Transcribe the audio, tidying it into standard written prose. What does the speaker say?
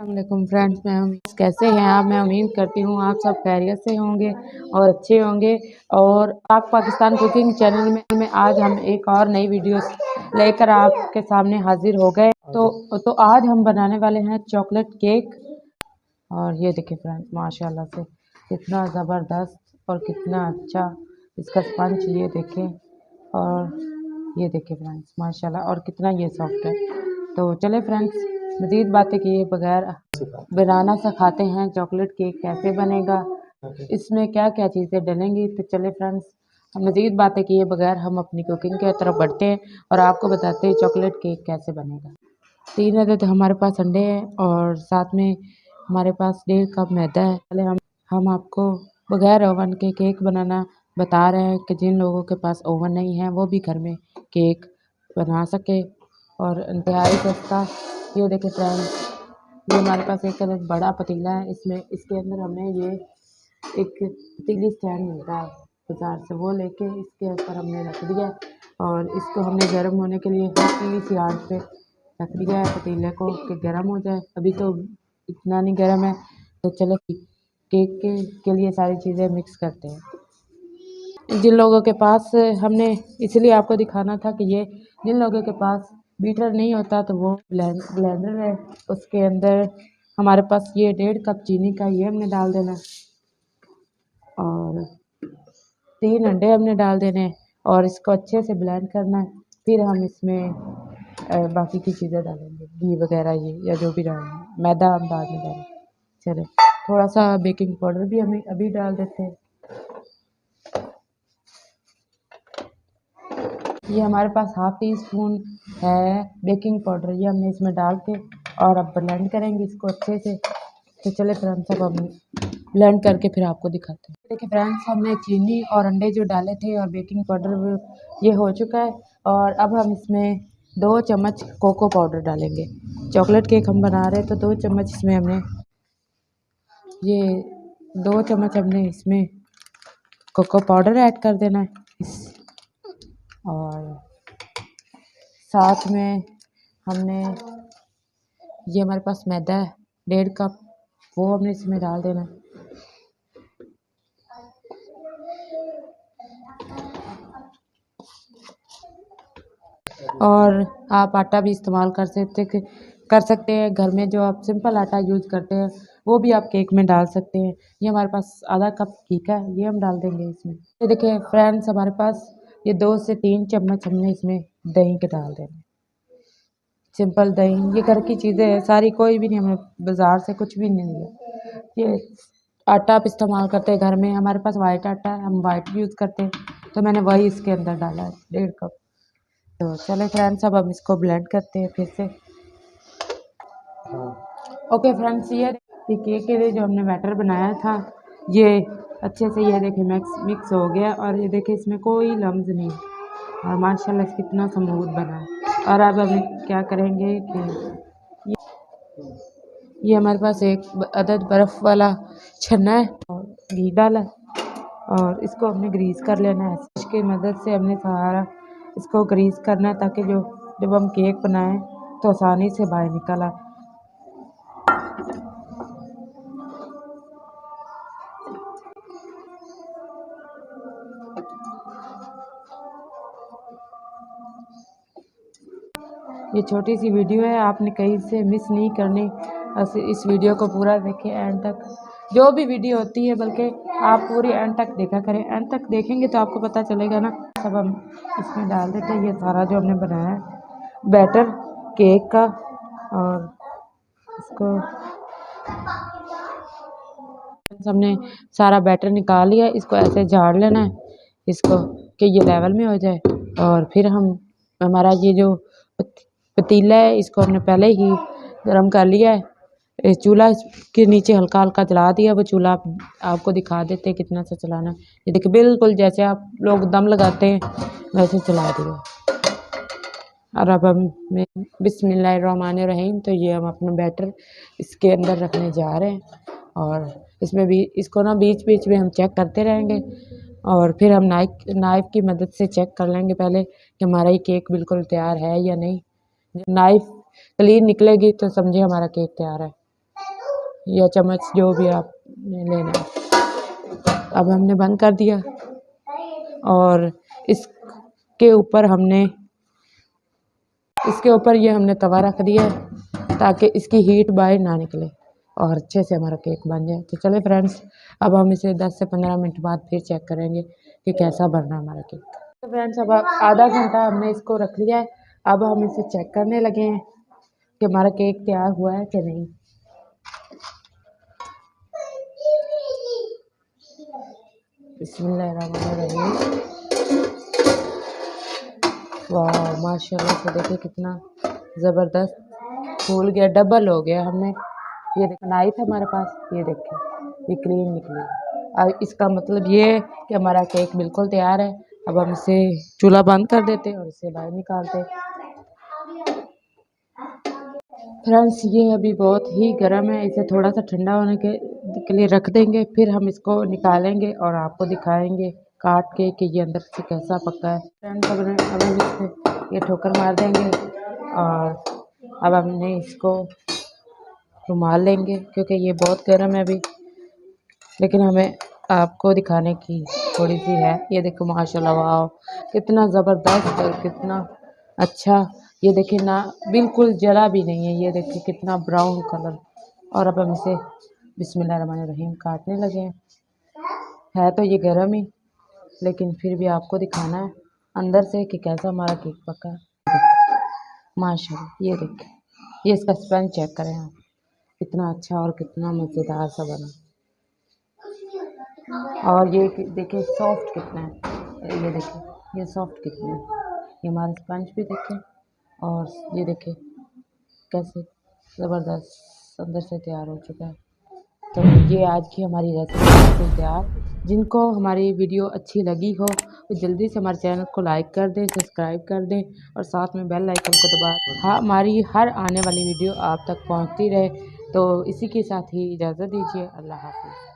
अस्सलाम वालेकुम फ्रेंड्स, कैसे हैं आप। मैं उम्मीद करती हूँ आप सब खैरियत से होंगे और अच्छे होंगे। और पाक पाकिस्तान कुकिंग चैनल में आज हम एक और नई वीडियो लेकर आपके सामने हाजिर हो गए। तो आज हम बनाने वाले हैं चॉकलेट केक। और ये देखिए फ्रेंड्स, माशाल्लाह से कितना ज़बरदस्त और कितना अच्छा इसका स्पंज, ये देखें। और ये देखिए फ्रेंड्स, माशाल्लाह, और कितना ये सॉफ्ट है। तो चले फ्रेंड्स, मज़ीद बातें किए बगैर बनाना सिखाते हैं चॉकलेट केक कैसे बनेगा, इसमें क्या क्या चीज़ें डलेंगी। तो चले फ्रेंड्स, हम मज़ीद बातें किए बगैर हम अपनी कुकिंग की तरफ बढ़ते हैं और आपको बताते हैं चॉकलेट केक कैसे बनेगा। 3 अदद हमारे पास अंडे हैं और साथ में हमारे पास 1.5 कप मैदा है। पहले हम आपको बगैर ओवन के केक बनाना बता रहे हैं कि जिन लोगों के पास ओवन नहीं है वो भी घर में केक बना सके और इंतहाई सस्ता। ये देखिए फ्रेंड्स, ये हमारे पास एक बड़ा पतीला है। इसके अंदर हमें ये एक पतीली स्टैंड मिलता है बाज़ार से, वो लेके इसके ऊपर हमने रख दिया और इसको हमने गर्म होने के लिए हल्की सी आंच पे रख दिया है पतीले को कि गर्म हो जाए। अभी तो इतना नहीं गर्म है। तो चलो केक के लिए सारी चीज़ें मिक्स करते हैं। जिन लोगों के पास, हमने इसलिए आपको दिखाना था कि ये जिन लोगों के पास बीटर नहीं होता तो वो ब्लेंडर है, उसके अंदर हमारे पास ये 1.5 कप चीनी का ये हमने डाल देना और 3 अंडे हमने डाल देने और इसको अच्छे से ब्लेंड करना है। फिर हम इसमें बाकी की चीज़ें डालेंगे, घी वगैरह ये या जो भी डालेंगे, मैदा हम बाद में डालेंगे। चले, थोड़ा सा बेकिंग पाउडर भी हमें अभी डाल देते हैं। ये हमारे पास हाफ टी स्पून है बेकिंग पाउडर, ये हमने इसमें डाल के और अब ब्लेंड करेंगे इसको अच्छे से। तो चले फ्रेंड्स, अब हम ब्लेंड करके फिर आपको दिखाते हैं। देखिए फ्रेंड्स, हमने चीनी और अंडे जो डाले थे और बेकिंग पाउडर ये हो चुका है। और अब हम इसमें 2 चम्मच कोको पाउडर डालेंगे। चॉकलेट केक हम बना रहे हैं तो 2 चम्मच इसमें हमने 2 चम्मच हमने इसमें कोको पाउडर ऐड कर देना है। और साथ में हमने ये हमारे पास मैदा है 1.5 कप, वो हमने इसमें डाल देना है। और आप आटा भी इस्तेमाल कर सकते हैं। घर में जो आप सिंपल आटा यूज़ करते हैं वो भी आप केक में डाल सकते हैं। ये हमारे पास आधा कप घी का है, ये हम डाल देंगे इसमें। ये देखिए फ्रेंड्स, हमारे पास ये 2 से 3 चम्मच हमने इसमें दही के डाल देने। सिंपल दही, ये घर की चीज़ें हैं सारी, कोई भी नहीं, हमें बाज़ार से कुछ भी नहीं लिया। ये आटा आप इस्तेमाल करते हैं घर में, हमारे पास वाइट आटा है, हम वाइट यूज़ करते हैं, तो मैंने वही इसके अंदर डाला है 1.5 कप। तो चलो फ्रेंड्स, अब हम इसको ब्लेंड करते हैं फिर से। ओके फ्रेंड्स, ये केक के लिए जो हमने बैटर बनाया था ये अच्छे से, ये देखिए मिक्स हो गया और ये देखिए इसमें कोई लम्स नहीं और माशाल्लाह कितना स्मूथ बना है। और अब हम क्या करेंगे कि ये हमारे पास 1 अदद बर्फ़ वाला छन्ना है और घी डाला और इसको हमने ग्रीस कर लेना है। इसकी मदद से हमने सारा इसको ग्रीस करना है ताकि जब हम केक बनाएं तो आसानी से बाहर निकल आए। ये छोटी सी वीडियो है, आपने कहीं से मिस नहीं करनी। इस वीडियो को पूरा देखें एंड तक, जो भी वीडियो होती है बल्कि आप पूरी एंड तक देखा करें। एंड तक देखेंगे तो आपको पता चलेगा ना। सब हम इसमें डाल देते हैं ये सारा जो हमने बनाया है बैटर केक का, और इसको हमने सारा बैटर निकाल लिया। इसको ऐसे झाड़ लेना है इसको कि ये लेवल में हो जाए। और फिर हमारा ये जो पतीला है इसको हमने पहले ही गर्म कर लिया है। चूल्हा के नीचे हल्का हल्का जला दिया। वो चूल्हा आपको दिखा देते हैं कितना सा चलाना है। ये देखिए बिल्कुल जैसे आप लोग दम लगाते हैं वैसे चला दिया। और अब हम बिस्मिल्लाहिर्रहमानिर्रहीम, तो ये हम अपना बैटर इसके अंदर रखने जा रहे हैं और इसमें भी इसको ना बीच बीच में हम चेक करते रहेंगे और फिर हम नाइफ़ की मदद से चेक कर लेंगे पहले कि हमारा ये केक बिल्कुल तैयार है या नहीं। जब नाइफ़ क्लीन निकलेगी तो समझिए हमारा केक तैयार है। या चम्मच जो भी आप लेना है। अब हमने बंद कर दिया और इसके ऊपर ये हमने तवा रख दिया है ताकि इसकी हीट बाहर ना निकले और अच्छे से हमारा केक बन जाए। तो चले फ्रेंड्स, अब हम इसे 10 से 15 मिनट बाद फिर चेक करेंगे कि कैसा बन रहा है हमारा केक। तो फ्रेंड्स, अब आधा घंटा हमने इसको रख लिया है। अब हम इसे चेक करने लगे हैं कि हमारा केक तैयार हुआ है कि नहीं। बिस्मिल्लाहिर्रहमानिर्रहीम। वाह माशाल्लाह से देखिए कितना ज़बरदस्त फूल गया, डबल हो गया। हमने ये देखा नाइफ है हमारे पास, ये देखिए ये क्रीम निकली। अब इसका मतलब ये है कि हमारा केक बिल्कुल तैयार है। अब हम इसे चूल्हा बंद कर देते हैं और इसे बाहर निकालते। फ्रेंड्स, ये अभी बहुत ही गर्म है, इसे थोड़ा सा ठंडा होने के लिए रख देंगे, फिर हम इसको निकालेंगे और आपको दिखाएंगे काट के कि ये अंदर से कैसा पका है। फ्रेंड्स, अब हम इसको ये ठोकर मार देंगे और अब हमने इसको रुमाल लेंगे क्योंकि ये बहुत गर्म है अभी, लेकिन हमें आपको दिखाने की थोड़ी सी है। ये देखो माशाल्लाह, वाह कितना ज़बरदस्त और कितना अच्छा। ये देखिए ना, बिल्कुल जला भी नहीं है। ये देखिए कितना ब्राउन कलर। और अब हम इसे बिस्मिल्लाहिर्रहमानिर्रहीम काटने लगे हैं। है तो ये गर्म ही, लेकिन फिर भी आपको दिखाना है अंदर से कि कैसा हमारा केक पका है। माशाल्लाह, ये देखिए, ये इसका स्पंज चेक करें आप, कितना अच्छा और कितना मज़ेदार सा बना। और ये देखिए सॉफ्ट कितना है, ये देखिए ये सॉफ्ट कितना है। ये हमारा स्पंज भी देखें और ये देखिए कैसे ज़बरदस्त अंदर से तैयार हो चुका है। तो ये आज की हमारी रेसिपी तैयार। जिनको हमारी वीडियो अच्छी लगी हो तो जल्दी से हमारे चैनल को लाइक कर दें, सब्सक्राइब कर दें और साथ में बेल आइकन को दबा दें। हाँ, हमारी हर आने वाली वीडियो आप तक पहुंचती रहे। तो इसी के साथ ही इजाज़त दीजिए। अल्लाह हाफ़िज़।